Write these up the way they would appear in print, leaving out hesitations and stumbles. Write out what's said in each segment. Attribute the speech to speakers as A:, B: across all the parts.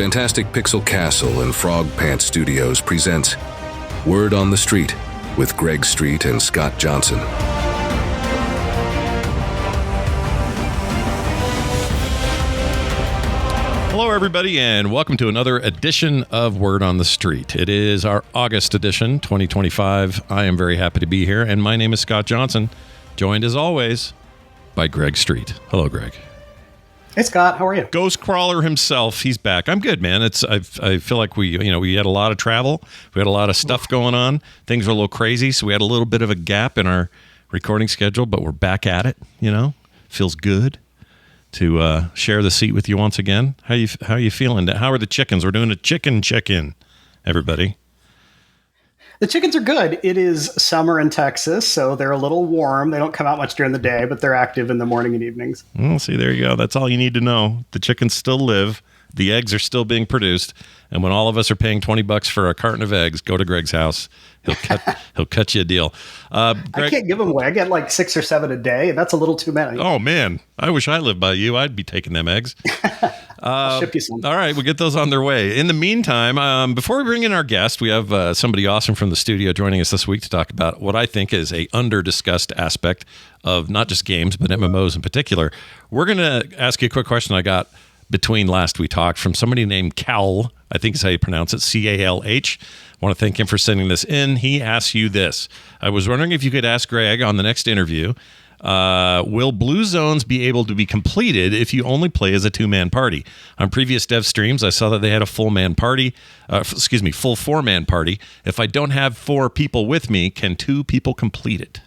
A: Fantastic Pixel Castle and Frog Pants Studios presents Word on the Street with Greg Street and Scott Johnson.
B: Hello, everybody, and welcome to another edition of Word on the Street. It is our August edition, 2025. I am very happy to be here, and my name is Scott Johnson, joined as always by Greg Street. Hello, Greg.
C: Hey, Scott. How are you?
B: Ghost Crawler himself. He's back. I'm good, man. I feel like we had a lot of travel. We had a lot of stuff going on. Things were a little crazy, so we had a little bit of a gap in our recording schedule, but we're back at it. Feels good to share the seat with you once again. How you feeling? How are the chickens? We're doing a chicken check-in, everybody.
C: The chickens are good. It is summer in Texas, so they're a little warm. They don't come out much during the day, but they're active in the morning and evenings.
B: Well, see, there you go. That's all you need to know. The chickens still live. The eggs are still being produced. And when all of us are paying $20 for a carton of eggs, go to Greg's house. He'll cut you a deal.
C: Greg, I can't give them away. I get like 6 or 7 a day, and that's a little too many.
B: Oh, man. I wish I lived by you. I'd be taking them eggs.
C: I'll ship you some.
B: All right, we'll get those on their way. In the meantime, before we bring in our guest, we have somebody awesome from the studio joining us this week to talk about what I think is a under-discussed aspect of not just games, but MMOs in particular. We're going to ask you a quick question I got between last we talked from somebody named Cal, I think is how you pronounce it, C-A-L-H. I want to thank him for sending this in. He asks you this. I was wondering if you could ask Greg on the next interview, will Blue Zones be able to be completed if you only play as a two-man party? On previous dev streams, I saw that they had a full 4-man party. If I don't have 4 people with me, can 2 people complete it?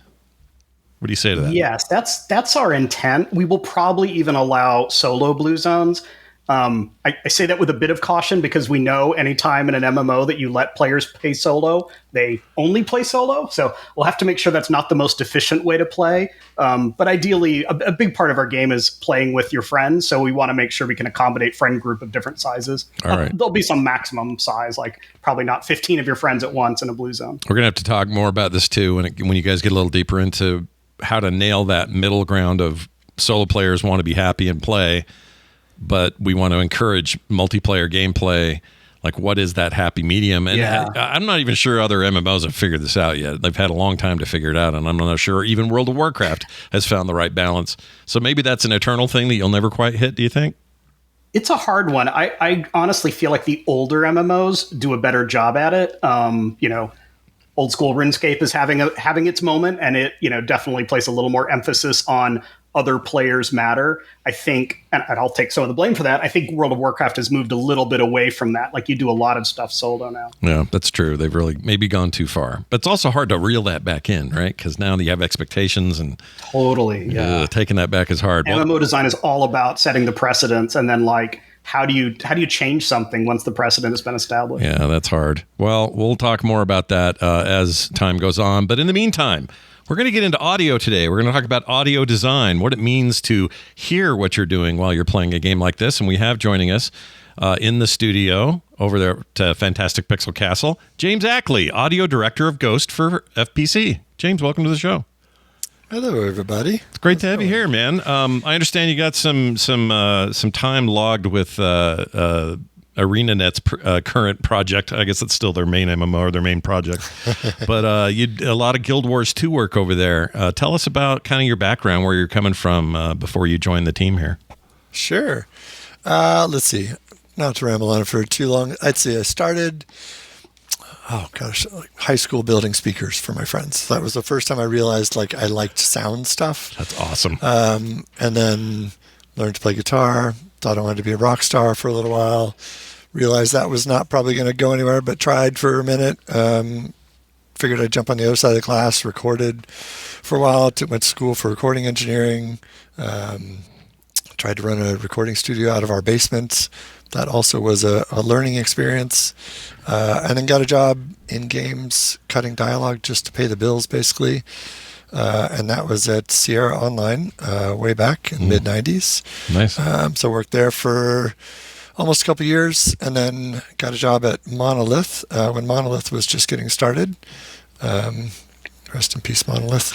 B: What do you say to that?
C: Yes, that's our intent. We will probably even allow solo Blue Zones. I say that with a bit of caution because we know anytime in an MMO that you let players play solo, they only play solo. So we'll have to make sure that's not the most efficient way to play. But ideally, a big part of our game is playing with your friends. So we want to make sure we can accommodate friend group of different sizes.
B: All right.
C: There'll be some maximum size, like probably not 15 of your friends at once in a Blue Zone.
B: We're going to have to talk more about this too when you guys get a little deeper into how to nail that middle ground of solo players want to be happy and play, but we want to encourage multiplayer gameplay. Like, what is that happy medium? And I'm not even sure other MMOs have figured this out yet. They've had a long time to figure it out, and I'm not sure even World of Warcraft has found the right balance. So maybe that's an eternal thing that you'll never quite hit, do you think?
C: It's a hard one. I honestly feel like the older MMOs do a better job at it. Old school RuneScape is having its moment, and it definitely places a little more emphasis on other players matter. I think, and I'll take some of the blame for that, I think World of Warcraft has moved a little bit away from that. Like, you do a lot of stuff solo now.
B: Yeah, that's true. They've really maybe gone too far. But it's also hard to reel that back in, right? Because now you have expectations and
C: totally,
B: taking that back is hard.
C: MMO design is all about setting the precedents, and then how do you change something once the precedent has been established?
B: Yeah, that's hard. Well, we'll talk more about that as time goes on. But in the meantime, we're going to get into audio today. We're going to talk about audio design, what it means to hear what you're doing while you're playing a game like this. And we have joining us in the studio over there at Fantastic Pixel Castle, James Ackley, audio director of Ghost for FPC. James, welcome to the show.
D: Hello, everybody.
B: It's great to have you here, man. I understand you got some time logged with ArenaNet's current project. I guess it's still their main MMO or their main project. But you did a lot of Guild Wars 2 work over there. Tell us about kind of your background, where you're coming from before you joined the team here.
D: Sure. Let's see. Not to ramble on for too long. I'd say I started... high school building speakers for my friends. That was the first time I realized I liked sound stuff.
B: That's awesome.
D: And then learned to play guitar. Thought I wanted to be a rock star for a little while. Realized that was not probably going to go anywhere, but tried for a minute. Figured I'd jump on the other side of the class, recorded for a while, went to school for recording engineering. Tried to run a recording studio out of our basement. That also was a learning experience. And then got a job in games, cutting dialogue just to pay the bills, basically. And that was at Sierra Online way back in the mid-'90s.
B: Nice.
D: So worked there for almost a couple years, and then got a job at Monolith when Monolith was just getting started. Rest in peace, Monolith.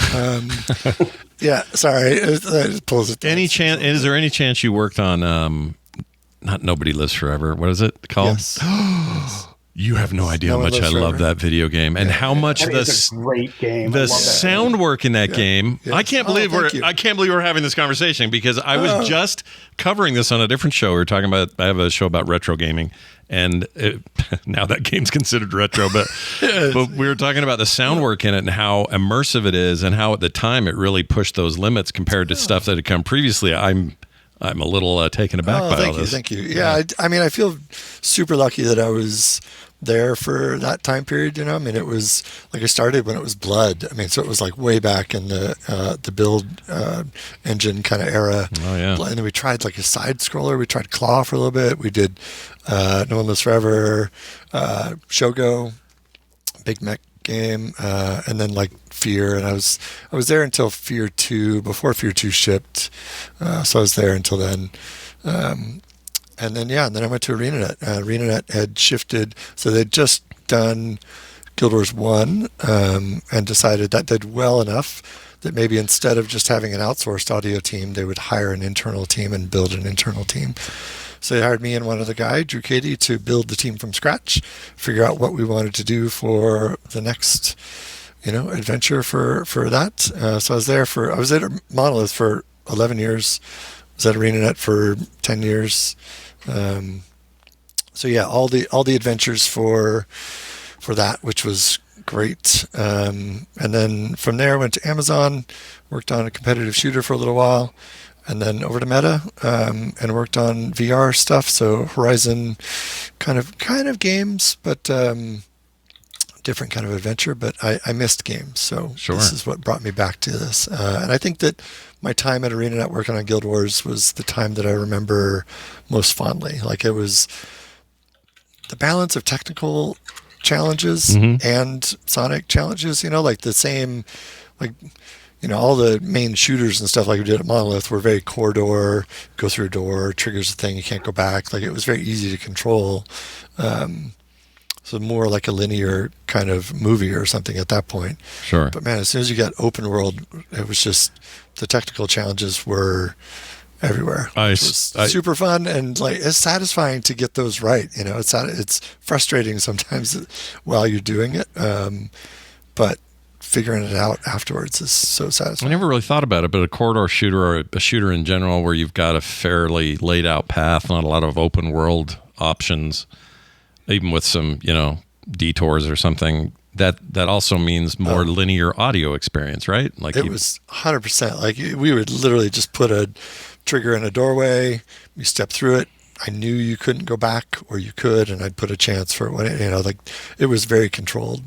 D: Yeah, sorry. It pulls it down.
B: Is there any chance you worked on not Nobody Lives Forever. What is it called?
D: Yes.
B: You have no idea
D: No
B: how
D: One
B: much I
D: Lives
B: love
D: Forever.
B: that video game and how much
C: That is a great game. I
B: the
C: love that
B: sound
C: game.
B: work in that game.
D: Yes.
B: I can't
D: Oh,
B: believe
D: thank you.
B: I can't believe we're having this conversation because I was just covering this on a different show. We were talking about, I have a show about retro gaming, and now that game's considered retro, but but we were talking about the sound work in it and how immersive it is, and how at the time it really pushed those limits compared to stuff that had come previously. I'm a little taken aback by all this.
D: Thank you. Yeah, I mean, I feel super lucky that I was there for that time period. You know, I mean, it was like I started when it was Blood. I mean, so it was like way back in the build engine kind of era.
B: Oh yeah.
D: And then we tried like a side scroller. We tried Claw for a little bit. We did No One Lives Forever, Shogo, Big Mech game, and then like Fear. And I was there until Fear 2, before Fear 2 shipped. So I was there until then. And then I went to ArenaNet. ArenaNet had shifted, so they'd just done Guild Wars 1 and decided that did well enough that maybe instead of just having an outsourced audio team, they would hire an internal team and build an internal team. So they hired me and one other guy, Drew Cady, to build the team from scratch, figure out what we wanted to do for the next, adventure for that. So I was at Monolith for 11 years. I was at ArenaNet for 10 years. So yeah, all the adventures for that, which was great. And then from there, I went to Amazon, worked on a competitive shooter for a little while, and then over to Meta, and worked on VR stuff. So Horizon kind of games, but different kind of adventure. But I missed games, so
B: Sure.
D: This is what brought me back to this. And I think that my time at ArenaNet working on Guild Wars was the time that I remember most fondly. Like, it was the balance of technical challenges and Sonic challenges, like the same, like, all the main shooters and stuff like we did at Monolith were very corridor, go through a door, triggers a thing, you can't go back. Like, it was very easy to control. So more like a linear kind of movie or something at that point.
B: Sure.
D: But man, as soon as you got open world, it was just, the technical challenges were everywhere. It was super fun, and like, it's satisfying to get those right. It's frustrating sometimes while you're doing it, but figuring it out afterwards is so
B: I
D: satisfying.
B: never really thought about it, but a corridor shooter, or a shooter in general, where you've got a fairly laid out path, not a lot of open world options, even with some, detours or something, that also means more linear audio experience, right? Like,
D: it was 100%. Like, we would literally just put a trigger in a doorway, you step through it. I knew you couldn't go back, or you could, and I'd put a chance for it. Like, it was very controlled,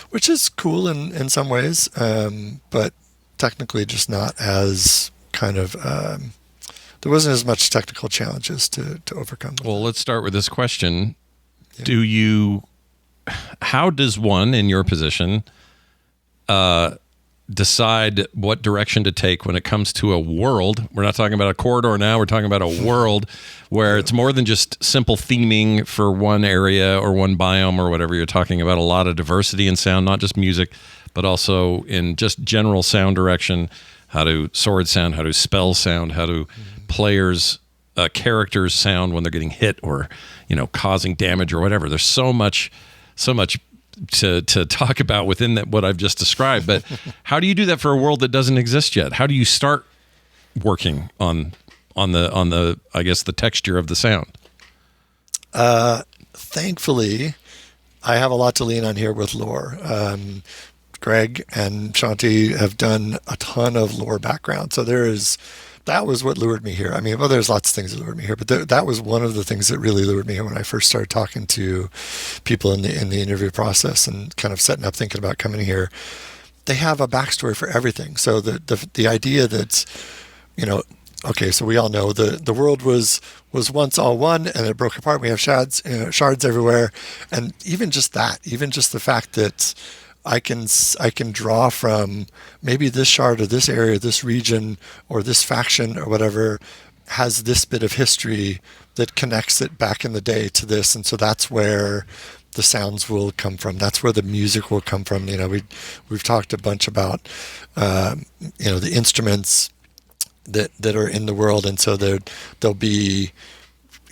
D: which is cool in some ways, but technically just not as kind of, there wasn't as much technical challenges to overcome.
B: Well, let's start with this question. Yeah. How does one in your position decide what direction to take when it comes to a world? We're not talking about a corridor now. We're talking about a world where it's more than just simple theming for one area or one biome or whatever. You're talking about a lot of diversity in sound, not just music, but also in just general sound direction. How do swords sound? How do spells sound? How do players, characters sound when they're getting hit or, causing damage or whatever? There's so much to talk about within that, what I've just described. But how do you do that for a world that doesn't exist yet? How do you start working on the I guess the texture of the sound?
D: Thankfully, I have a lot to lean on here with lore. Greg and Shanti have done a ton of lore background, so that was what lured me here. I mean, well, there's lots of things that lured me here, but that was one of the things that really lured me here when I first started talking to people in the interview process and kind of setting up, thinking about coming here. They have a backstory for everything. So the idea that, okay, so we all know the world was once all one, and it broke apart. We have shards everywhere, and even just the fact that I can draw from maybe this shard or this area, this region, or this faction or whatever has this bit of history that connects it back in the day to this, and so that's where the sounds will come from. That's where the music will come from. We've talked a bunch about the instruments that are in the world, and so there'll be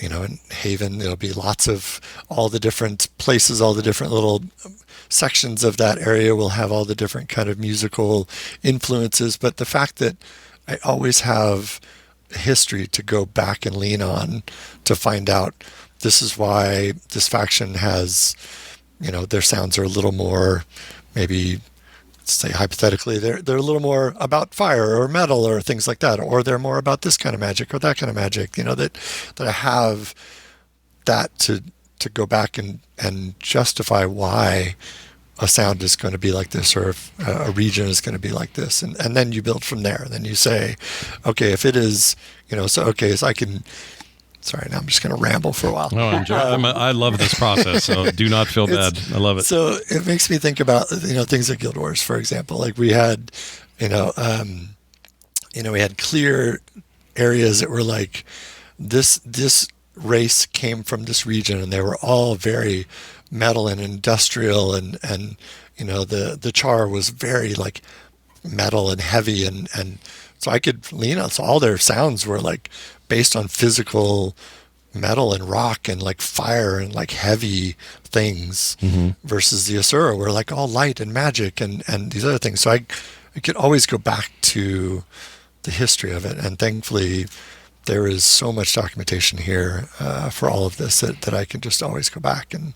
D: in Haven, there'll be lots of all the different places, all the different little sections of that area will have all the different kind of musical influences. But the fact that I always have history to go back and lean on to find out this is why this faction has, their sounds are a little more, maybe say hypothetically, they're a little more about fire or metal or things like that, or they're more about this kind of magic or that kind of magic, that I have that to go back and justify why a sound is going to be like this, or if a region is going to be like this. And then you build from there. Then you say, okay, if it is, so I can, sorry, now I'm just going to ramble for a while.
B: No, I love this process, so do not feel bad. I love it.
D: So it makes me think about, things like Guild Wars, for example. Like we had, we had clear areas that were like, this race came from this region, and they were all very metal and industrial, and the char was very like metal and heavy, and so I could lean on, so all their sounds were like based on physical metal and rock and like fire and like heavy things, versus the Asura were like all light and magic and these other things. So I could always go back to the history of it, and thankfully there is so much documentation here for all of this that I can just always go back and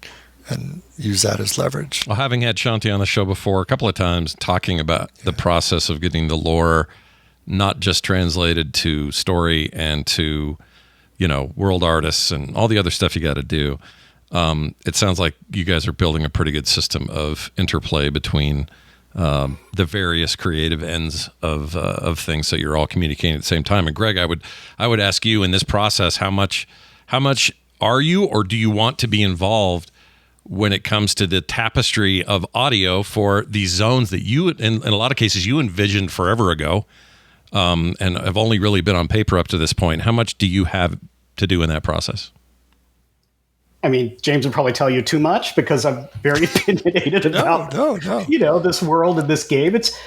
D: use that as leverage.
B: Well, having had Shanti on the show before a couple of times, talking about the process of getting the lore not just translated to story and to, world artists and all the other stuff you got to do. It sounds like you guys are building a pretty good system of interplay between the various creative ends of things, so you're all communicating at the same time. And Greg, I would ask you in this process, how much are you, or do you want to be involved when it comes to the tapestry of audio for these zones that you, in a lot of cases, you envisioned forever ago, and have only really been on paper up to this point? How much do you have to do in that process?
C: I mean, James would probably tell you too much, because I'm very opinionated about this world and this game. It's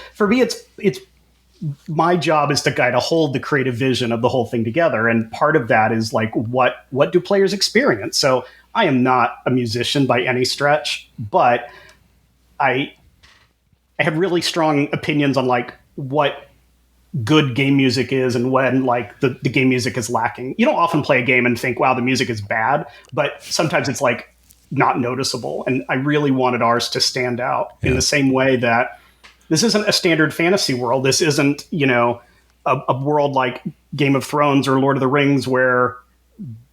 C: my job is to kind of hold the creative vision of the whole thing together, and part of that is like what do players experience. So I am not a musician by any stretch, but I have really strong opinions on like what good game music is and when like the game music is lacking. You don't often play a game and think, wow, the music is bad, but sometimes it's like not noticeable. And I really wanted ours to stand out in the same way that this isn't a standard fantasy world. This isn't, a world like Game of Thrones or Lord of the Rings, where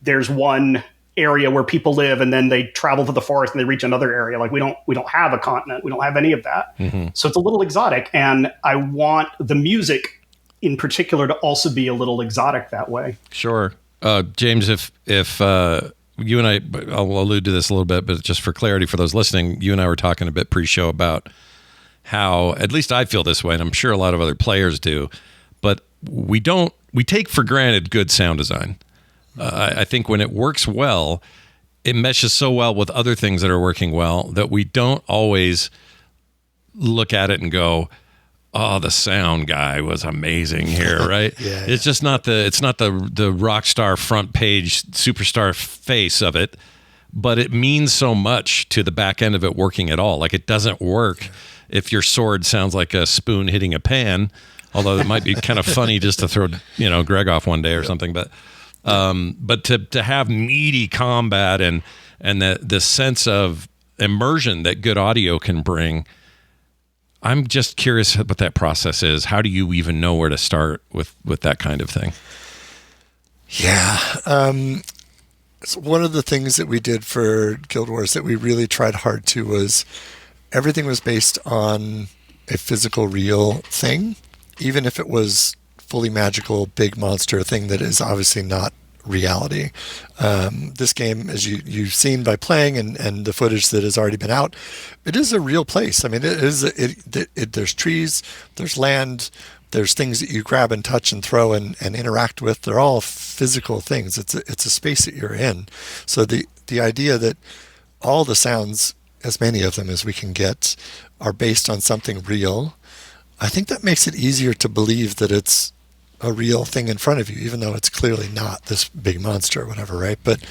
C: there's one area where people live and then they travel to the forest and they reach another area. Like we don't have a continent. We don't have any of that. So it's a little exotic, and I want the music in particular to also be a little exotic that way.
B: Sure. James, if you and I'll allude to this a little bit, but just for clarity for those listening, you and I were talking a bit pre-show about how, at least I feel this way, and I'm sure a lot of other players do, but we take for granted good sound design. I think when it works well, it meshes so well with other things that are working well that we don't always look at it and go, oh, the sound guy was amazing here, right? It's just not the rock star front page superstar face of it, but it means so much to the back end of it working at all. Like, it doesn't work if your sword sounds like a spoon hitting a pan, although it might be kind of funny just to throw, Greg off one day or something, but to have meaty combat and the sense of immersion that good audio can bring, I'm just curious what that process is. How do you even know where to start with that kind of thing?
D: Yeah. So one of the things that we did for Guild Wars that we really tried hard to was everything was based on a physical, real thing, even if it was fully magical, big monster thing that is obviously not reality. This game, as you've seen by playing and the footage that has already been out, it is a real place. I mean, there's trees, there's land, there's things that you grab and touch and throw and interact with. They're all physical things. It's a space that you're in. So the idea that all the sounds, as many of them as we can get, are based on something real, I think that makes it easier to believe that it's a real thing in front of you, even though it's clearly not this big monster or whatever, right? But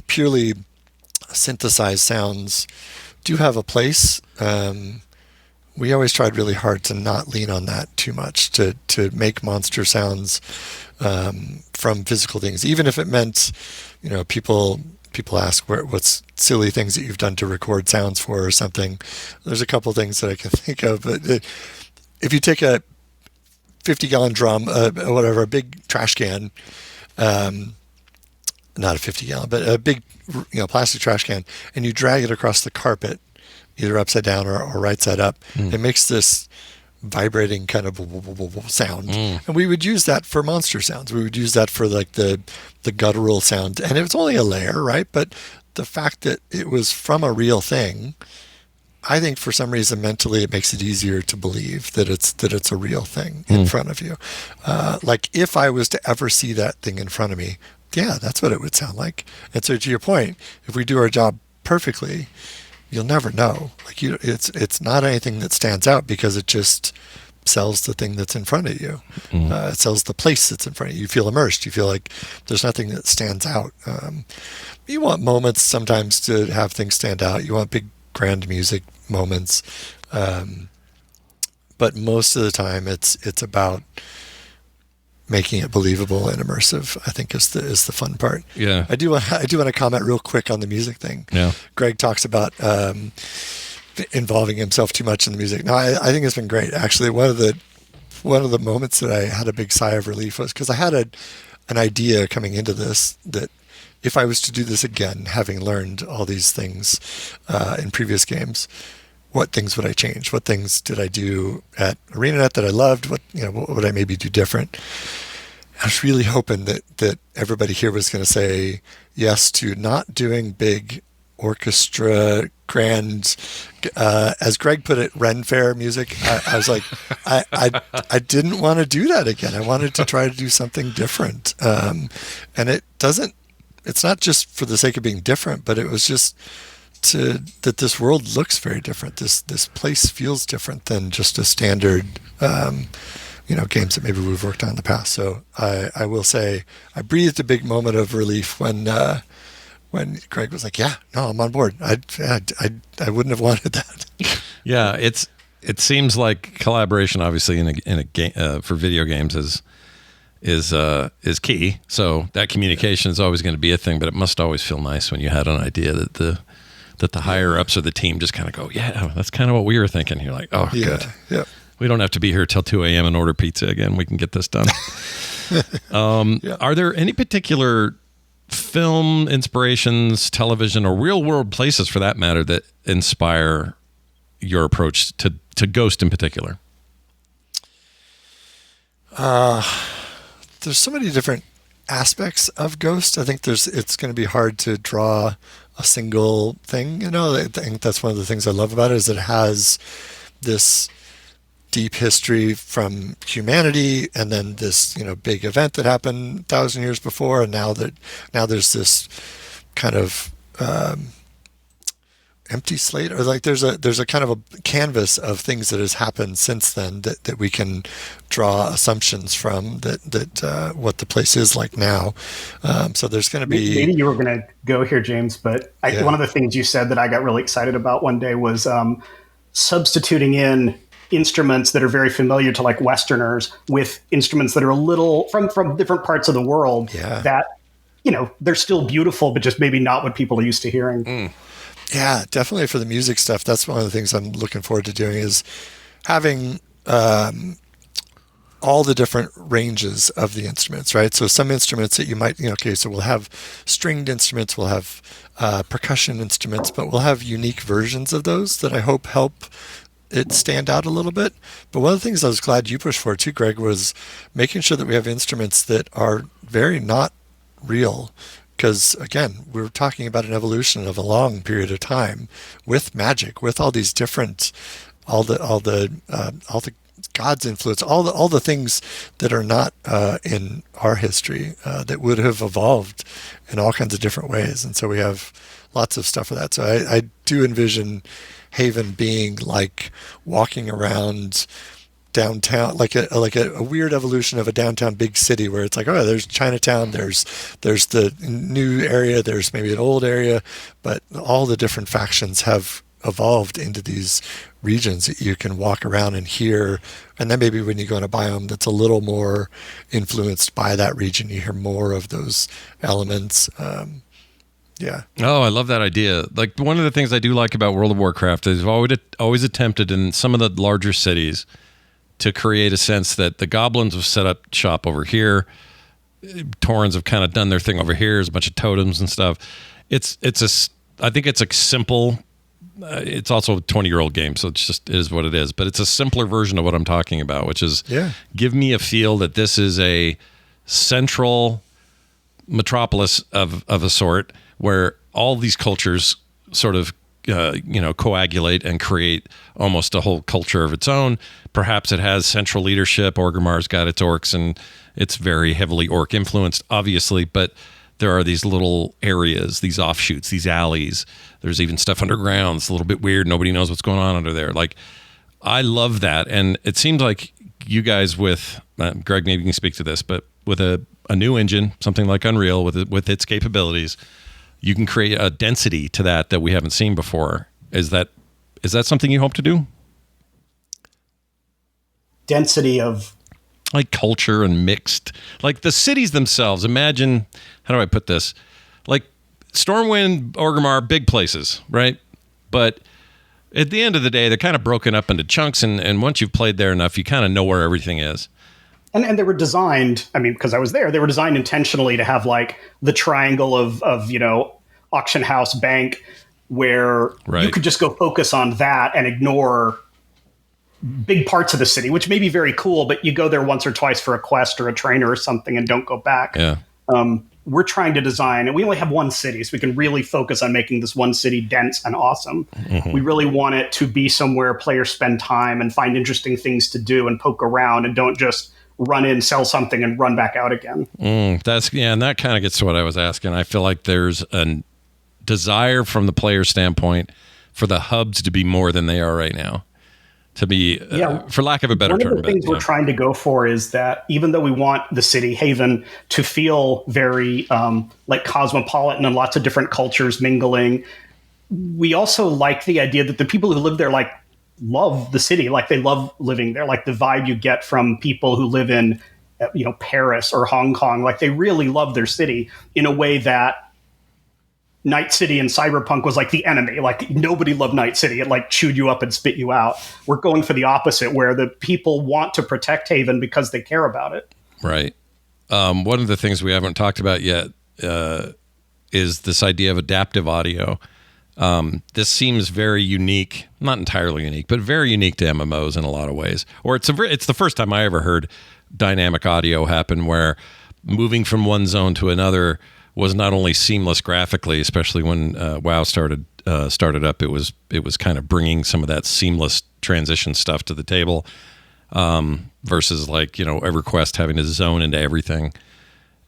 D: purely synthesized sounds do have a place. We always tried really hard to not lean on that too much, to make monster sounds from physical things, even if it meant, people ask what's silly things that you've done to record sounds for or something. There's a couple things that I can think of, but if you take a 50-gallon drum, a big trash can, not a 50-gallon, but a big, plastic trash can, and you drag it across the carpet, either upside down or right side up, it makes this vibrating kind of sound. And we would use that for monster sounds. We would use that for like the guttural sound. And it was only a layer, right? But the fact that it was from a real thing, I think for some reason mentally it makes it easier to believe that it's a real thing in front of you. Like if I was to ever see that thing in front of me, yeah, that's what it would sound like. And so to your point, if we do our job perfectly, you'll never know. Like it's not anything that stands out because it just sells the thing that's in front of you. It sells the place that's in front of you. You feel immersed. You feel like there's nothing that stands out. You want moments sometimes to have things stand out. You want big, grand music moments. But most of the time it's about making it believable and immersive, I think is the fun part.
B: Yeah.
D: I do want to comment real quick on the music thing.
B: Yeah.
D: Greg talks about involving himself too much in the music. No, I think it's been great. Actually, one of the moments that I had a big sigh of relief was because I had an idea coming into this that if I was to do this again, having learned all these things in previous games, what things would I change? What things did I do at ArenaNet that I loved? What would I maybe do different? I was really hoping that everybody here was going to say yes to not doing big orchestra, grand, as Greg put it, Ren Fair music. I was like, I didn't want to do that again. I wanted to try to do something different. And it's not just for the sake of being different, but it was just that this world looks very different. This place feels different than just a standard, games that maybe we've worked on in the past. So I will say I breathed a big moment of relief when Greg was like, "Yeah, no, I'm on board." I wouldn't have wanted that.
B: Yeah, it seems like collaboration, obviously, in a game for video games is key. So that communication is always going to be a thing, but it must always feel nice when you had an idea that the higher ups of the team just kind of go, yeah, that's kind of what we were thinking. You're like, oh, good.
D: Yeah.
B: We don't have to be here till 2 a.m. and order pizza again. We can get this done. Are there any particular film inspirations, television, or real world places for that matter that inspire your approach to Ghost in particular?
D: There's so many different aspects of Ghost. I think it's going to be hard to draw a single thing. I think that's one of the things I love about it is it has this deep history from humanity, and then this big event that happened 1,000 years before, and now there's this kind of empty slate, or like there's a kind of a canvas of things that has happened since then that we can draw assumptions from that what the place is like now. So there's going to be,
C: maybe you were going to go here, James, but one of the things you said that I got really excited about one day was substituting in instruments that are very familiar to like Westerners with instruments that are a little from different parts of the world that they're still beautiful, but just maybe not what people are used to hearing.
D: Yeah, definitely for the music stuff. That's one of the things I'm looking forward to doing is having all the different ranges of the instruments, right? So some instruments that you might, so we'll have stringed instruments, we'll have percussion instruments, but we'll have unique versions of those that I hope help it stand out a little bit. But one of the things I was glad you pushed for too, Greg, was making sure that we have instruments that are very not real. Because again, we're talking about an evolution of a long period of time with magic, with all these different, all the God's influence, all the things that are not in our history that would have evolved in all kinds of different ways. And so we have lots of stuff for that. So I do envision Haven being like walking around downtown, like a weird evolution of a downtown big city where it's like, oh, there's Chinatown, there's the new area, there's maybe an old area, but all the different factions have evolved into these regions that you can walk around and hear. And then maybe when you go in a biome that's a little more influenced by that region, you hear more of those elements. Yeah.
B: Oh, I love that idea. Like, one of the things I do like about World of Warcraft is I've always attempted in some of the larger cities to create a sense that the goblins have set up shop over here. Taurens have kind of done their thing over here. There's a bunch of totems and stuff. I think it's a simple, it's also a 20-year-old game, so it is what it is. But it's a simpler version of what I'm talking about, which is give me a feel that this is a central metropolis of a sort where all these cultures sort of coagulate and create almost a whole culture of its own. Perhaps it has central leadership. Orgrimmar's got its orcs, and it's very heavily orc influenced, obviously, but there are these little areas, these offshoots, these alleys. There's even stuff underground. It's a little bit weird. Nobody knows what's going on under there. Like, I love that. And it seems like you guys with, Greg, maybe you can speak to this, but with a new engine, something like Unreal with its capabilities, you can create a density to that we haven't seen before. Is that something you hope to do?
C: Density of
B: like culture and mixed, like the cities themselves. Imagine, how do I put this? Like Stormwind, Orgrimmar, big places, right? But at the end of the day, they're kind of broken up into chunks, and once you've played there enough, you kind of know where everything is.
C: And they were designed, I mean, because I was there, they were designed intentionally to have like the triangle of auction house bank where you could just go focus on that and ignore big parts of the city, which may be very cool, but you go there once or twice for a quest or a trainer or something and don't go back.
B: Yeah.
C: We're trying to design, and we only have one city, so we can really focus on making this one city dense and awesome. Mm-hmm. We really want it to be somewhere players spend time and find interesting things to do and poke around and don't just run in, sell something, and run back out again.
B: And that kind of gets to what I was asking. I feel like there's a desire from the player standpoint for the hubs to be more than they are right now. To be, for lack of a better term.
C: One of the things we're trying to go for is that even though we want the city, Haven, to feel very like cosmopolitan and lots of different cultures mingling, we also like the idea that the people who live there love the city, like they love living there, like the vibe you get from people who live in Paris or Hong Kong, like they really love their city in a way that Night City and Cyberpunk was like the enemy. Like nobody loved Night City. It like chewed you up and spit you out. We're going for the opposite, where the people want to protect Haven because they care about it.
B: Right. One of the things we haven't talked about yet is this idea of adaptive audio. This seems very unique, not entirely unique, but very unique to MMOs in a lot of ways. Or it's the first time I ever heard dynamic audio happen, where moving from one zone to another was not only seamless graphically, especially when WoW started up. It was kind of bringing some of that seamless transition stuff to the table, versus like EverQuest having to zone into everything.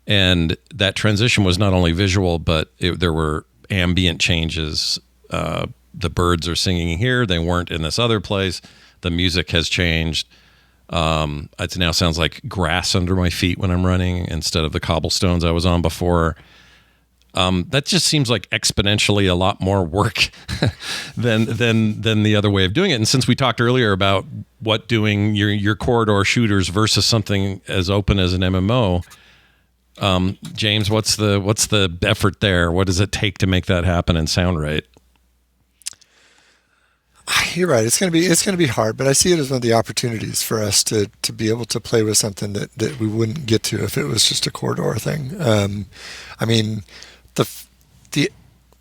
B: And that transition was not only visual, but there were ambient changes. The birds are singing here; they weren't in this other place. The music has changed. It now sounds like grass under my feet when I'm running instead of the cobblestones I was on before. That just seems like exponentially a lot more work than the other way of doing it. And since we talked earlier about what doing your corridor shooters versus something as open as an MMO, James, what's the effort there? What does it take to make that happen and sound right?
D: You're right. It's going to be hard, but I see it as one of the opportunities for us to be able to play with something that we wouldn't get to if it was just a corridor thing. I mean,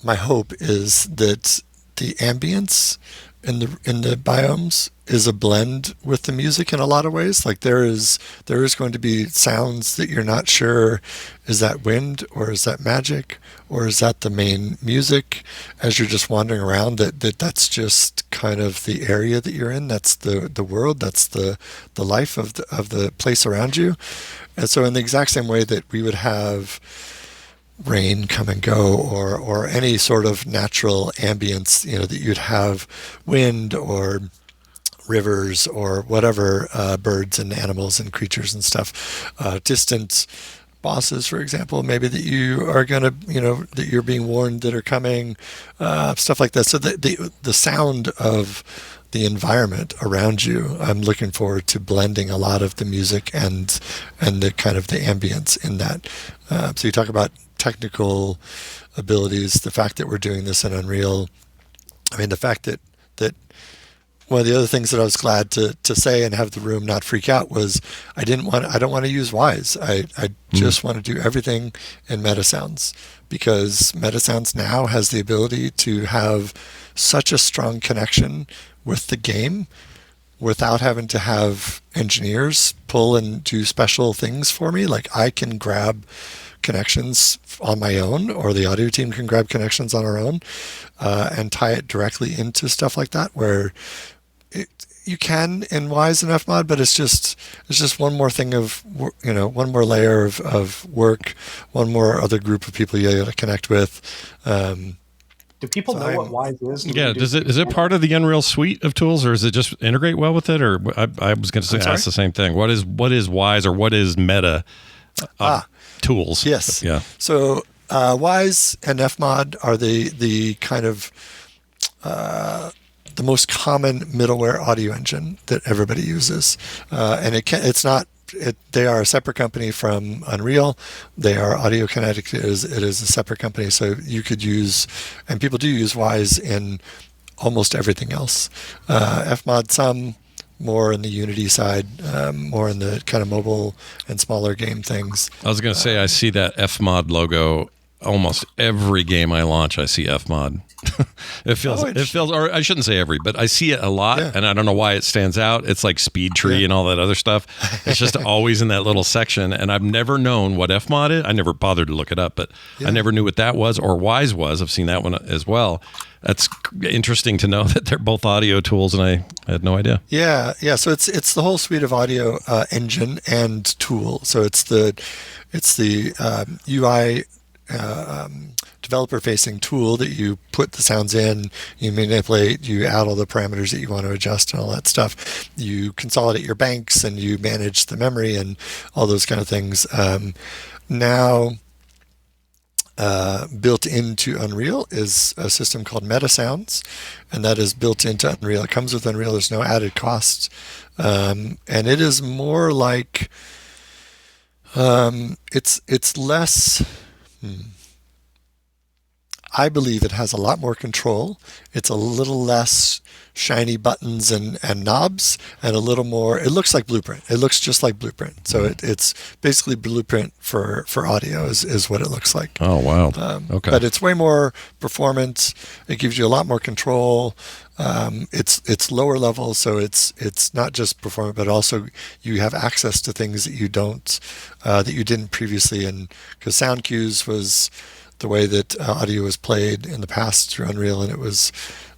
D: my hope is that the ambience in the biomes is a blend with the music in a lot of ways. Like there is going to be sounds that you're not sure, is that wind or is that magic or is that the main music as you're just wandering around, that's just kind of the area that you're in. That's the world. That's the life of the place around you. And so in the exact same way that we would have rain come and go or any sort of natural ambience, that you'd have wind or rivers or whatever, birds and animals and creatures and stuff, distant bosses, for example, maybe that you are going to, that you're being warned that are coming, stuff like that. So the sound of the environment around you, I'm looking forward to blending a lot of the music and the kind of the ambience in that. So you talk about technical abilities, the fact that we're doing this in Unreal. I mean, the fact that one of the other things that I was glad to say and have the room not freak out was I don't want to use Wwise. I just want to do everything in Metasounds, because Metasounds now has the ability to have such a strong connection with the game without having to have engineers pull and do special things for me. Like, I can grab connections on my own, or the audio team can grab connections on our own, and tie it directly into stuff like that, where you can in Wwise and Fmod, but it's just one more thing of, one more layer of work, one more other group of people you got to connect with.
C: Do people know what Wwise is?
B: Yeah, is it part of the Unreal suite of tools, or does it just integrate well with it? Or I was going to ask the same thing. What is Wwise, or what is Meta tools?
D: Yes.
B: Yeah.
D: So Wwise and Fmod are the kind of the most common middleware audio engine that everybody uses, and they are a separate company from Unreal. They are Audiokinetic. It is a separate company. So you could use, and people do use Wwise in almost everything else. Fmod some, more in the Unity side, more in the kind of mobile and smaller game things.
B: I was going to say, I see that Fmod logo almost every game I launch. I see Fmod. It feels, or I shouldn't say every, but I see it a lot, and I don't know why it stands out. It's like Speed Tree and all that other stuff. It's just always in that little section, and I've never known what Fmod is. I never bothered to look it up, but I never knew what that was, or Wwise was. I've seen that one as well. That's interesting to know that they're both audio tools, and I had no idea.
D: Yeah. So it's the whole suite of audio engine and tool. So it's the UI developer-facing tool that you put the sounds in, you manipulate, you add all the parameters that you want to adjust and all that stuff. You consolidate your banks and you manage the memory and all those kind of things. Now, built into Unreal is a system called Metasounds, and that is built into Unreal. It comes with Unreal. There's no added cost, and it is more like it's less. I believe it has a lot more control. It's a little less shiny buttons and knobs, and a little more, it looks like Blueprint. It looks just like Blueprint. So it's basically Blueprint for audio is what it looks like.
B: Oh, wow. Okay.
D: But it's way more performance. It gives you a lot more control. It's lower level, so it's not just performance, but also you have access to things that you didn't previously. And because sound cues was the way that audio was played in the past through Unreal, and it was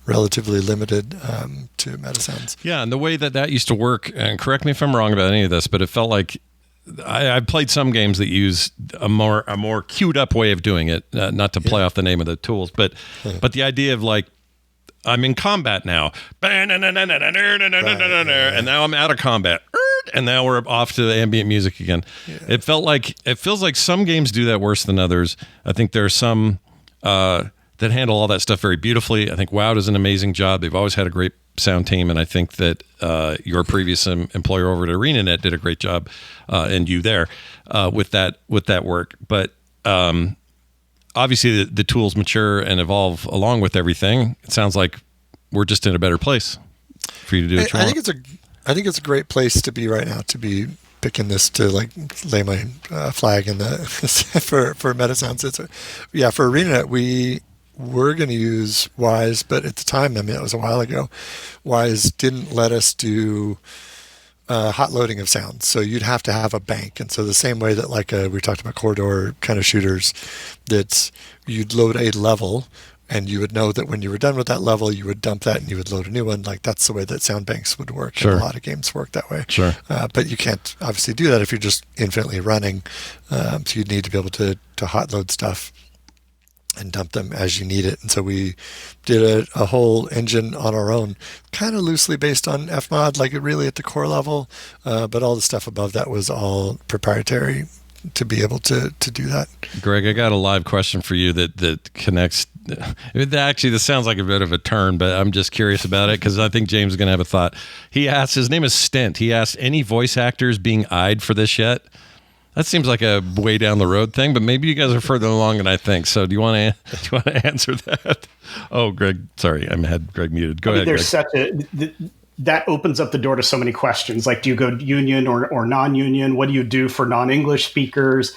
D: relatively limited to Metasounds.
B: Yeah, and the way that used to work, and correct me if I'm wrong about any of this, but it felt like I've played some games that use a more queued up way of doing it, not to play off the name of the tools, but the idea of like, I'm in combat now, and now I'm out of combat, and now we're off to the ambient music again. Yeah. It feels like some games do that worse than others. I think there are some that handle all that stuff very beautifully. I think WoW does an amazing job. They've always had a great sound team, and I think that your previous employer over at ArenaNet did a great job, and you there with that work. But obviously, the tools mature and evolve along with everything. It sounds like we're just in a better place for you to do what you want.
D: I think it's a great place to be right now, to be picking this to like lay my flag in the for Metasounds. For ArenaNet we were going to use Wwise, but at the time, I mean, it was a while ago, Wwise didn't let us do hot loading of sounds. So you'd have to have a bank. And so the same way that we talked about corridor kind of shooters, that you'd load a level and you would know that when you were done with that level, you would dump that and you would load a new one. Like that's the way that sound banks would work.
B: Sure.
D: And a lot of games work that way.
B: Sure.
D: But you can't obviously do that if you're just infinitely running. So you'd need to be able to hot load stuff. and dump them as you need it. And so we did a whole engine on our own, kind of loosely based on Fmod, like really at the core level, but all the stuff above that was all proprietary to be able to do that.
B: Greg, I got a live question for you that connects. Actually, this sounds like a bit of a turn, but I'm just curious about it because I think James is going to have a thought. He asked, his name is Stent. He asked, any voice actors being eyed for this yet? That seems like a way down the road thing, but maybe you guys are further along than I think. So do you want to answer that? Oh, Greg, sorry, I had Greg muted. Go ahead,
C: there's
B: Greg.
C: That opens up the door to so many questions. Like, do you go union or non-union? What do you do for non-English speakers?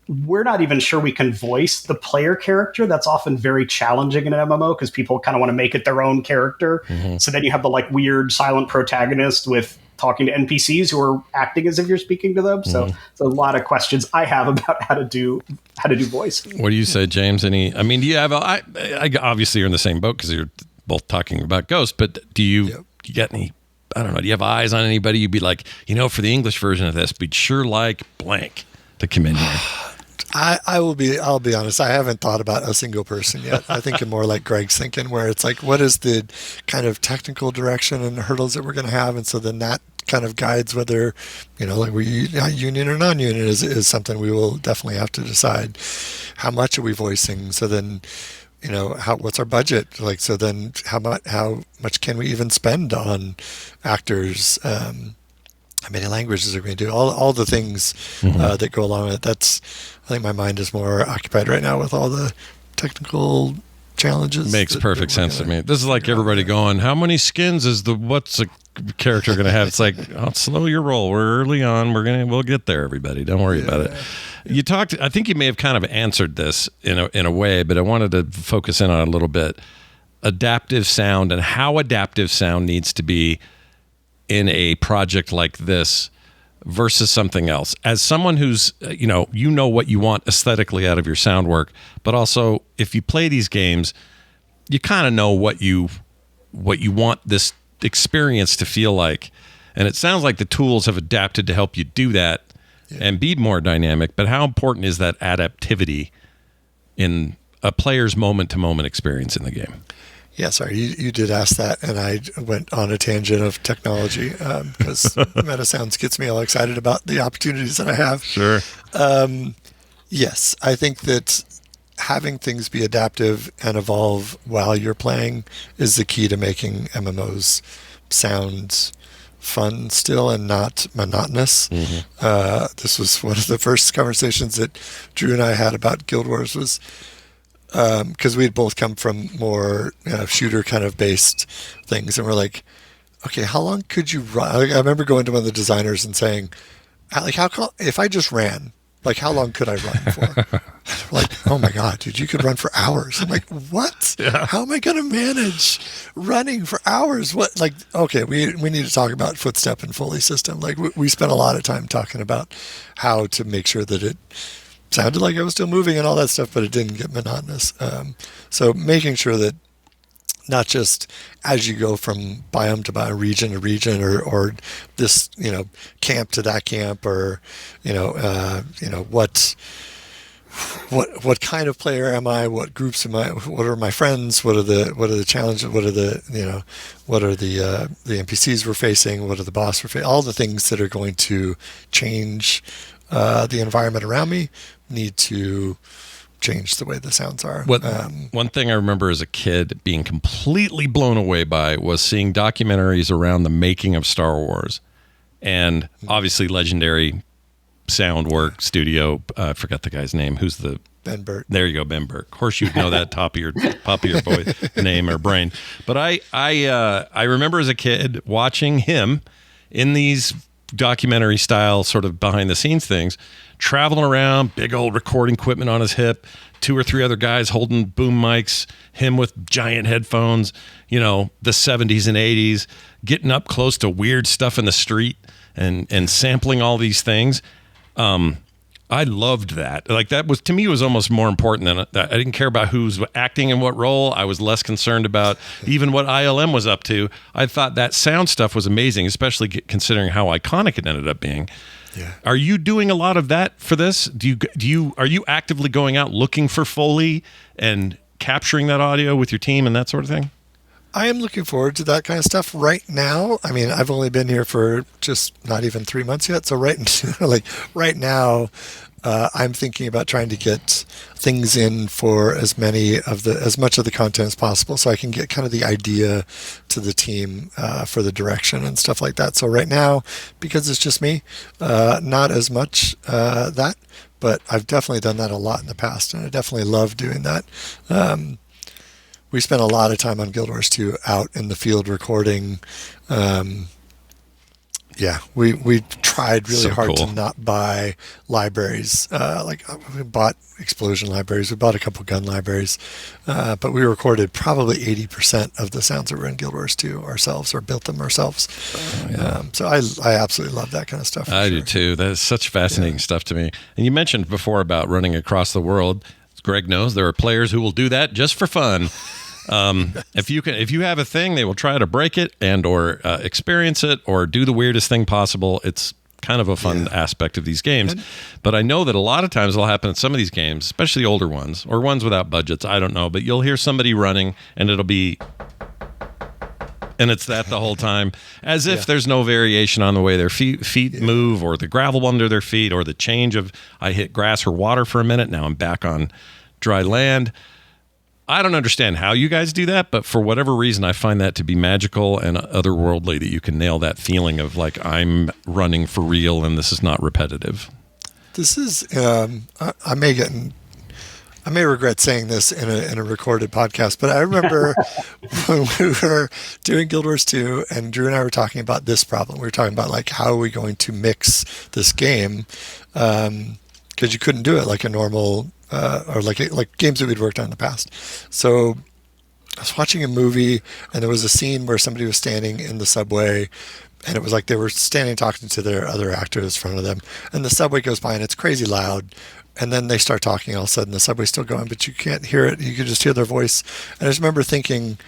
C: We're not even sure we can voice the player character. That's often very challenging in an MMO because people kind of want to make it their own character. Mm-hmm. So then you have the like weird silent protagonist with talking to NPCs who are acting as if you're speaking to them. So it's a lot of questions I have about how to do voice.
B: What do you say, James? Do you have? I obviously you're in the same boat because you're both talking about Ghost. But do you get any? I don't know. Do you have eyes on anybody? You'd be like, for the English version of this, we'd sure like blank to come in here.
D: I'll be honest. I haven't thought about a single person yet. I think I'm more like Greg's thinking, where it's like, what is the kind of technical direction and hurdles that we're going to have, and so then that kind of guides whether, like we union or non-union is something we will definitely have to decide. How much are we voicing? So then, what's our budget? Like, so then how much can we even spend on actors? How many languages are we going to do? All the things that go along with it. I think my mind is more occupied right now with all the technical challenges.
B: Makes perfect sense to me. This is like everybody going, how many skins is what's a character going to have? It's like, slow your roll. We're early on. We'll get there, everybody. Don't worry about it. You talked, I think you may have kind of answered this in a way, but I wanted to focus in on it a little bit. Adaptive sound and how adaptive sound needs to be in a project like this versus something else. As someone who's, you know what you want aesthetically out of your sound work, but also if you play these games, you kind of know what you want this experience to feel like. And it sounds like the tools have adapted to help you do that and be more dynamic. But how important is that adaptivity in a player's moment-to-moment experience in the game?
D: Yeah, sorry, you did ask that, and I went on a tangent of technology because MetaSounds gets me all excited about the opportunities that I have.
B: Sure.
D: Yes, I think that having things be adaptive and evolve while you're playing is the key to making MMOs sound fun still and not monotonous. Mm-hmm. This was one of the first conversations that Drew and I had about Guild Wars was because we'd both come from more shooter kind of based things, and we're like, okay, how long could you run? I remember going to one of the designers and saying, if I just ran, like, how long could I run for? Like, oh my God, dude, you could run for hours. I'm like, what? Yeah. How am I going to manage running for hours? What? Like, okay, we need to talk about Footstep and Foley system. Like, we spent a lot of time talking about how to make sure that it sounded like I was still moving and all that stuff, but it didn't get monotonous. So making sure that not just as you go from biome to biome, region to region, or this camp to that camp, or what kind of player am I? What groups am I? What are my friends? What are the challenges? What are the NPCs we're facing? What are the boss we're facing? All the things that are going to change the environment around me need to change the way the sounds are.
B: One thing I remember as a kid being completely blown away by was seeing documentaries around the making of Star Wars, and obviously legendary sound work studio. I forgot the guy's name. Who's the
D: Ben Burtt?
B: There you go, Ben Burtt. Of course, you'd know that top of your voice, name or brain. But I remember as a kid watching him in these documentary style sort of behind the scenes things, traveling around, big old recording equipment on his hip, 2 or 3 other guys holding boom mics, him with giant headphones, the 70s and 80s, getting up close to weird stuff in the street and sampling all these things. I loved that. Like, that was, to me, was almost more important than that. I didn't care about who's acting in what role. I was less concerned about even what ILM was up to. I thought that sound stuff was amazing, especially considering how iconic it ended up being.
D: Yeah.
B: Are you doing a lot of that for this? Are you actively going out looking for Foley and capturing that audio with your team and that sort of thing?
D: I am looking forward to that kind of stuff right now. I mean, I've only been here for just not even 3 months yet. So right now, I'm thinking about trying to get things in for as much of the content as possible, so I can get kind of the idea to the team for the direction and stuff like that. So right now, because it's just me, not as much that, but I've definitely done that a lot in the past, and I definitely love doing that. We spent a lot of time on Guild Wars 2 out in the field recording. We tried really hard to not buy libraries. We bought explosion libraries. We bought a couple gun libraries. But we recorded probably 80% of the sounds that were in Guild Wars 2 ourselves, or built them ourselves. So I absolutely love that kind of stuff.
B: I do too. That is such fascinating stuff to me. And you mentioned before about running across the world. Greg knows there are players who will do that just for fun. If you have a thing, they will try to break it and or experience it or do the weirdest thing possible. It's kind of a fun aspect of these games. But I know that a lot of times it'll happen in some of these games, especially older ones or ones without budgets. I don't know, but you'll hear somebody running and it'll be, and it's that the whole time, as if there's no variation on the way their feet move, or the gravel under their feet, or the change of, I hit grass or water for a minute, now I'm back on dry land. I don't understand how you guys do that, but for whatever reason, I find that to be magical and otherworldly, that you can nail that feeling of like, I'm running for real and this is not repetitive.
D: This is, I may regret saying this in a recorded podcast, but I remember when we were doing Guild Wars 2 and Drew and I were talking about this problem. We were talking about like, how are we going to mix this game? Because you couldn't do it like a normal, or like games that we'd worked on in the past. So I was watching a movie and there was a scene where somebody was standing in the subway, and it was like they were standing talking to their other actors in front of them, and the subway goes by and it's crazy loud. And then they start talking, all of a sudden the subway's still going, but you can't hear it. You can just hear their voice. And I just remember thinking,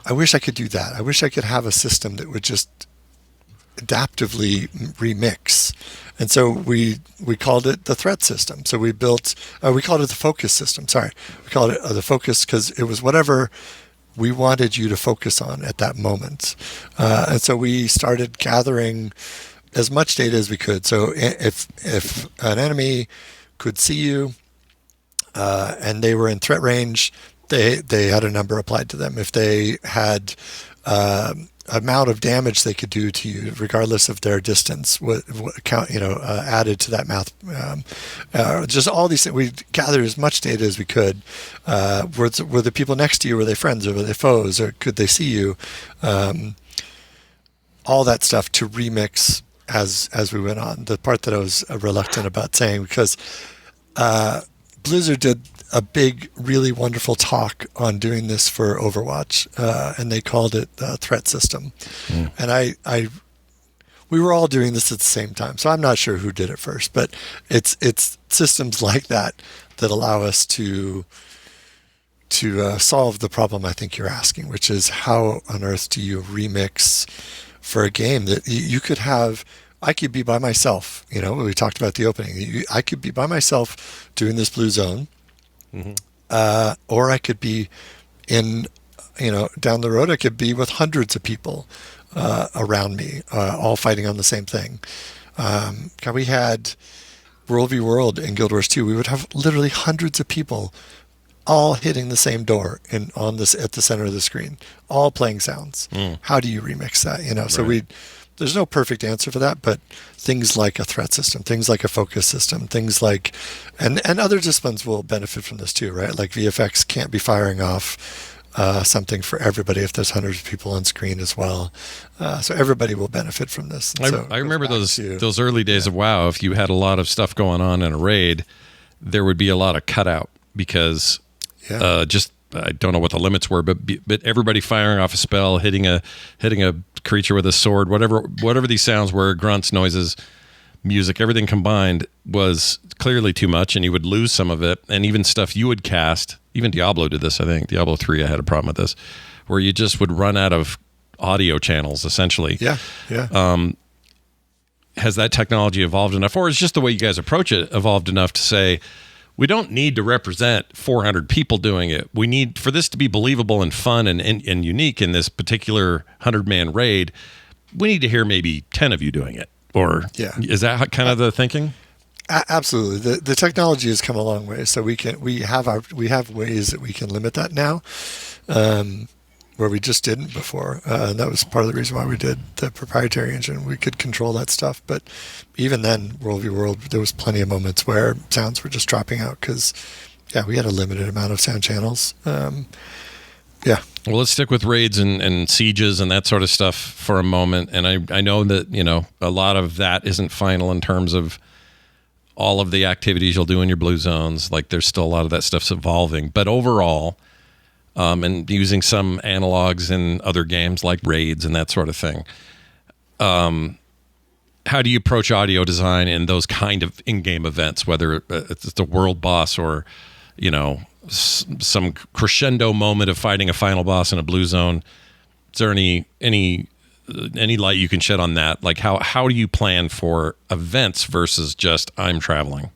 D: I wish I could do that. I wish I could have a system that would just adaptively remix. And so we called it the threat system. So we called it the focus system. Sorry. We called it the focus because it was whatever we wanted you to focus on at that moment. And so we started gathering as much data as we could. So if an enemy could see you and they were in threat range, they had a number applied to them. If they had amount of damage they could do to you, regardless of their distance, what count, added to that math. Just all these things. We gathered as much data as we could. Were the people next to you, were they friends, or were they foes, or could they see you? All that stuff to remix as we went on. The part that I was reluctant about saying, because Blizzard did a big, really wonderful talk on doing this for Overwatch, and they called it threat system. And we were all doing this at the same time, so I'm not sure who did it first, but it's systems like that allow us to solve the problem I think you're asking, which is how on earth do you remix for a game that you could have. I could be by myself, we talked about the opening. I could be by myself doing this blue zone. Or I could be down the road, I could be with hundreds of people around me, all fighting on the same thing. We had World v. World in Guild Wars 2. We would have literally hundreds of people all hitting the same door at the center of the screen, all playing sounds. How do you remix that? So there's no perfect answer for that, but things like a threat system, things like a focus system, things like, and other disciplines will benefit from this too, right? Like VFX can't be firing off something for everybody if there's hundreds of people on screen as well. So everybody will benefit from this.
B: I remember those early days of WoW. If you had a lot of stuff going on in a raid, there would be a lot of cutout because I don't know what the limits were, but everybody firing off a spell, hitting a creature with a sword, whatever these sounds were, grunts, noises, music, everything combined was clearly too much, and you would lose some of it. And even stuff you would cast, even Diablo did this, I think. Diablo 3, I had a problem with this, where you just would run out of audio channels, essentially.
D: Yeah.
B: has that technology evolved enough, or is just the way you guys approach it evolved enough to say, we don't need to represent 400 people doing it. We need for this to be believable and fun and unique in this particular 100-man raid. We need to hear maybe 10 of you doing it. Or is that kind of the thinking?
D: Absolutely. The technology has come a long way, so we have ways that we can limit that now, where we just didn't before. And that was part of the reason why we did the proprietary engine. We could control that stuff, but even then, World v. World, there was plenty of moments where sounds were just dropping out because, we had a limited amount of sound channels.
B: Well, let's stick with raids and sieges and that sort of stuff for a moment. And I know that, a lot of that isn't final in terms of all of the activities you'll do in your blue zones. Like there's still a lot of that stuff's evolving. But overall, and using some analogs in other games like raids and that sort of thing, how do you approach audio design in those kind of in-game events, whether it's the world boss or, some crescendo moment of fighting a final boss in a blue zone? Is there any light you can shed on that? Like how do you plan for events versus just I'm traveling?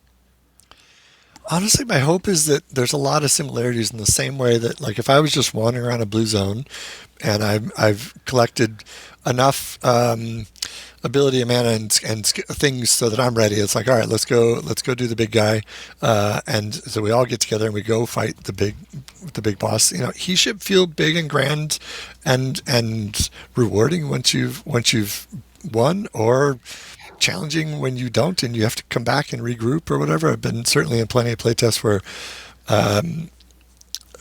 D: Honestly, my hope is that there's a lot of similarities in the same way that, like, if I was just wandering around a blue zone and I've collected enough ability and mana and things so that I'm ready, it's like, all right, let's go do the big guy, and so we all get together and we go fight the big boss. He should feel big and grand and rewarding once you've won, or challenging when you don't and you have to come back and regroup or whatever. I've been certainly in plenty of playtests where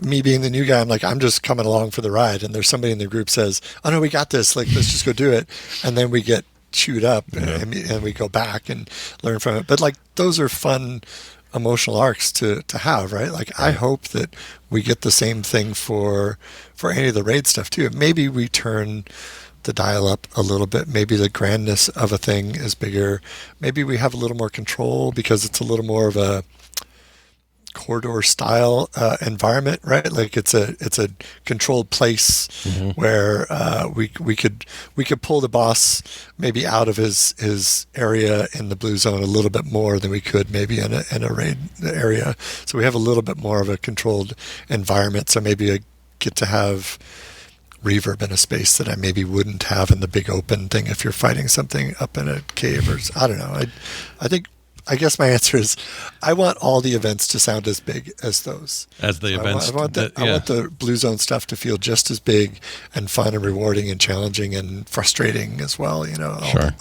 D: me being the new guy, I'm like, I'm just coming along for the ride, and there's somebody in the group says, oh no, we got this, like, let's just go do it, and then we get chewed up and we go back and learn from it. But like, those are fun emotional arcs to have, right? Like, I hope that we get the same thing for any of the raid stuff too. Maybe we turn the dial up a little bit. Maybe the grandness of a thing is bigger. Maybe we have a little more control because it's a little more of a corridor style environment, right? Like it's a controlled place where we could pull the boss maybe out of his area in the blue zone a little bit more than we could maybe in a raid area. So we have a little bit more of a controlled environment. So maybe I get to have reverb in a space that I maybe wouldn't have in the big open thing if you're fighting something up in a cave, or I don't know. I guess my answer is I want all the events to sound as big as those.
B: As the events.
D: I want the Blue Zone stuff to feel just as big and fun and rewarding and challenging and frustrating as well,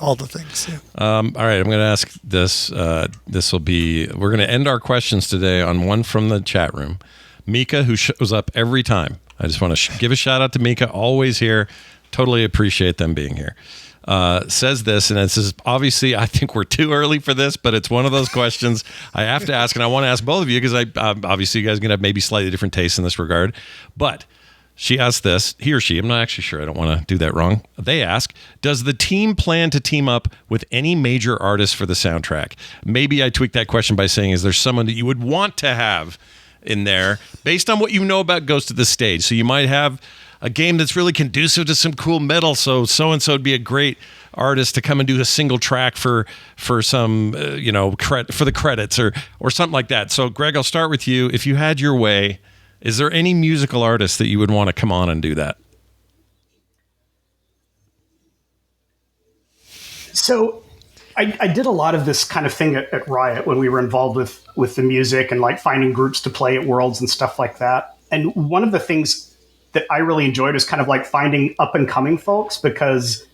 D: all the things. Yeah.
B: All right, I'm going to ask this. We're going to end our questions today on one from the chat room. Mika, who shows up every time. I just want to give a shout out to Mika, always here. Totally appreciate them being here. Says this, and this is obviously, I think we're too early for this, but it's one of those questions I have to ask, and I want to ask both of you because obviously you guys are going to have maybe slightly different tastes in this regard. But she asked this, he or she, I'm not actually sure, I don't want to do that wrong. They ask, does the team plan to team up with any major artists for the soundtrack? Maybe I tweak that question by saying, is there someone that you would want to have in there based on what you know about Ghost of the Stage? So you might have a game that's really conducive to some cool metal, so and so would be a great artist to come and do a single track for some for the credits or something like that. So Greg, I'll start with you. If you had your way, is there any musical artist that you would want to come on and do that?
C: So I did a lot of this kind of thing at Riot when we were involved with the music and like finding groups to play at Worlds and stuff like that. And one of the things that I really enjoyed is kind of like finding up and coming folks, because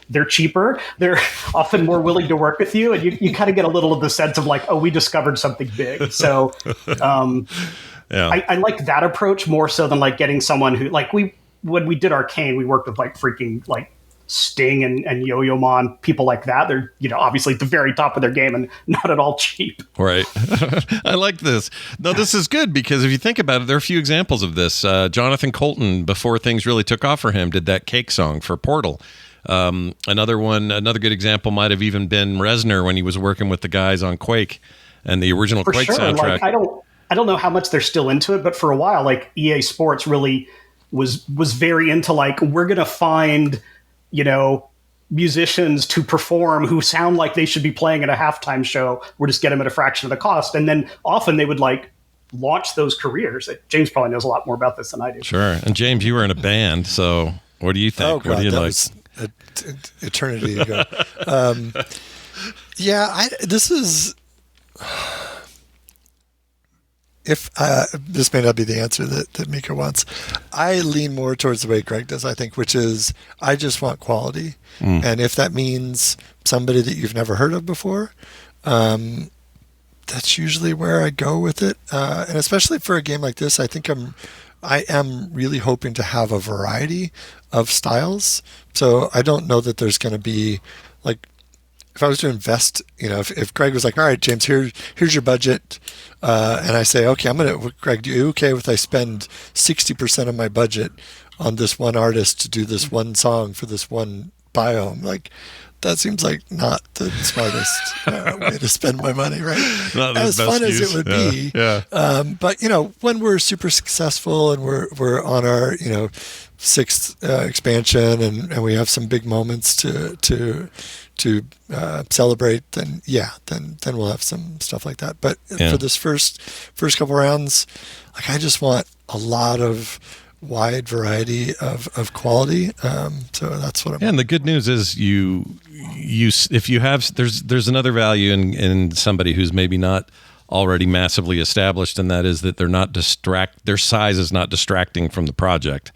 C: they're cheaper. They're often more willing to work with you. And you kind of get a little of the sense of like, oh, we discovered something big. So I like that approach more so than like getting someone who, like, when we did Arcane, we worked with like freaking like Sting and Yo-Yo Ma, people like that. They're, obviously at the very top of their game and not at all cheap.
B: Right. I like this. No, this is good because if you think about it, there are a few examples of this. Jonathan Colton, before things really took off for him, did that Cake song for Portal. Another good example might have even been Reznor when he was working with the guys on Quake and the original
C: for
B: Quake
C: sure.
B: soundtrack.
C: Like, I don't know how much they're still into it, but for a while, like EA Sports really was very into like, we're going to find, musicians to perform who sound like they should be playing at a halftime show. We'll just get them at a fraction of the cost. And then often they would like launch those careers. James probably knows a lot more about this than I do.
B: Sure. And James, you were in a band, so what do you think?
D: Oh, God,
B: what do you
D: that
B: like?
D: was eternity ago. This is... If this may not be the answer that Mika wants, I lean more towards the way Greg does, I think, which is I just want quality. And if that means somebody that you've never heard of before, that's usually where I go with it. And especially for a game like this, I think I am really hoping to have a variety of styles. So I don't know that there's going to be like, if I was to invest, if Greg was like, all right, James, here's your budget. And I say, okay, Greg, do you okay if I spend 60% of my budget on this one artist to do this one song for this one biome? Like, that seems like not the smartest way to spend my money, right?
B: Not
D: as fun as it would be.
B: Yeah.
D: But when we're super successful and we're on our sixth expansion and we have some big moments to celebrate, then we'll have some stuff like that. But for this first couple rounds, like I just want a lot of wide variety of quality. So that's what I'm.
B: And the good news is you if you have there's another value in somebody who's maybe not already massively established, and that is that their size is not distracting from the project.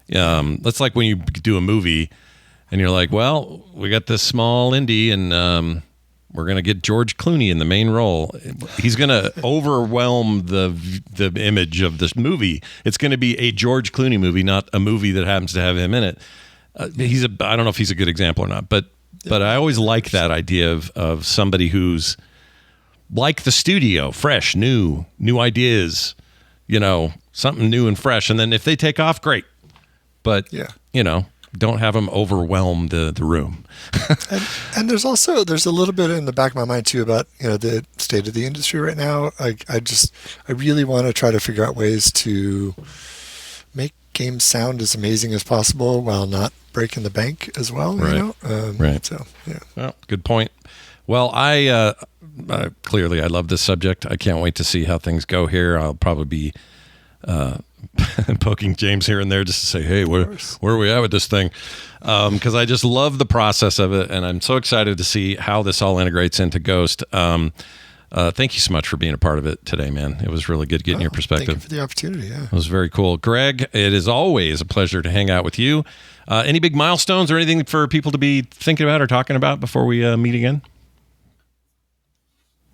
B: That's like when you do a movie and you're like, well, we got this small indie and we're going to get George Clooney in the main role. He's going to overwhelm the image of this movie. It's going to be a George Clooney movie, not a movie that happens to have him in it. I don't know if he's a good example or not, but I always like that idea of somebody who's like the studio, fresh, new ideas, something new and fresh. And then if they take off, great. But, don't have them overwhelm the room.
D: and there's a little bit in the back of my mind too about, the state of the industry right now. I really want to try to figure out ways to make games sound as amazing as possible while not breaking the bank as well.
B: Right. Right.
D: So, yeah.
B: Well, good point. Well, I clearly I love this subject. I can't wait to see how things go here. I'll probably be poking James here and there just to say, hey, where are we at with this thing? Because I just love the process of it, and I'm so excited to see how this all integrates into Ghost. Thank you so much for being a part of it today, man. It was really good getting your perspective.
D: Thank you for the opportunity. Yeah,
B: it was very cool. Greg, it is always a pleasure to hang out with you. Any big milestones or anything for people to be thinking about or talking about before we meet again?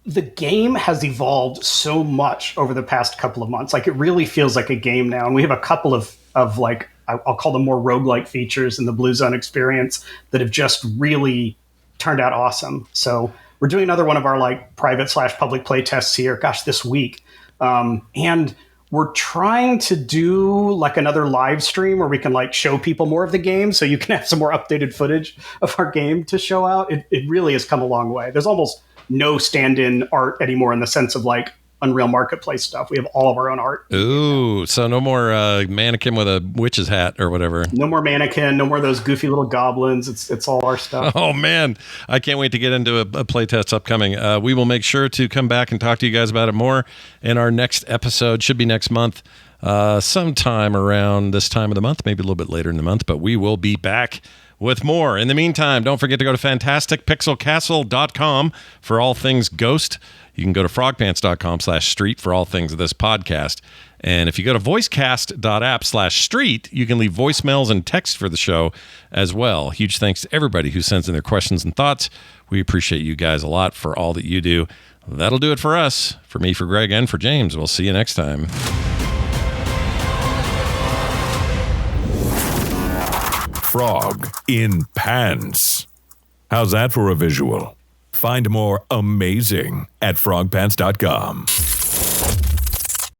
C: The game has evolved so much over the past couple of months. Like, it really feels like a game now. And we have a couple of like, I'll call them more roguelike features in the Blue Zone experience that have just really turned out awesome. So we're doing another one of our like private/public play tests here, this week. And we're trying to do like another live stream where we can like show people more of the game, so you can have some more updated footage of our game to show out. It really has come a long way. There's almost no stand-in art anymore in the sense of like Unreal Marketplace stuff. We have all of our own art.
B: Ooh, so no more mannequin with a witch's hat or whatever.
C: No more mannequin. No more of those goofy little goblins. It's all our stuff.
B: Oh man, I can't wait to get into a playtest upcoming. We will make sure to come back and talk to you guys about it more in our next episode. Should be next month, sometime around this time of the month, maybe a little bit later in the month. But we will be back with more. In the meantime, don't forget to go to fantasticpixelcastle.com for all things Ghost. You can go to frogpants.com/street for all things of this podcast. And if you go to voicecast.app/street, you can leave voicemails and text for the show as well. Huge thanks to everybody who sends in their questions and thoughts. We appreciate you guys a lot for all that you do. That'll do it for us. For me, for Greg, and for James. We'll see you next time.
E: Frog in pants. How's that for a visual? Find more amazing at frogpants.com.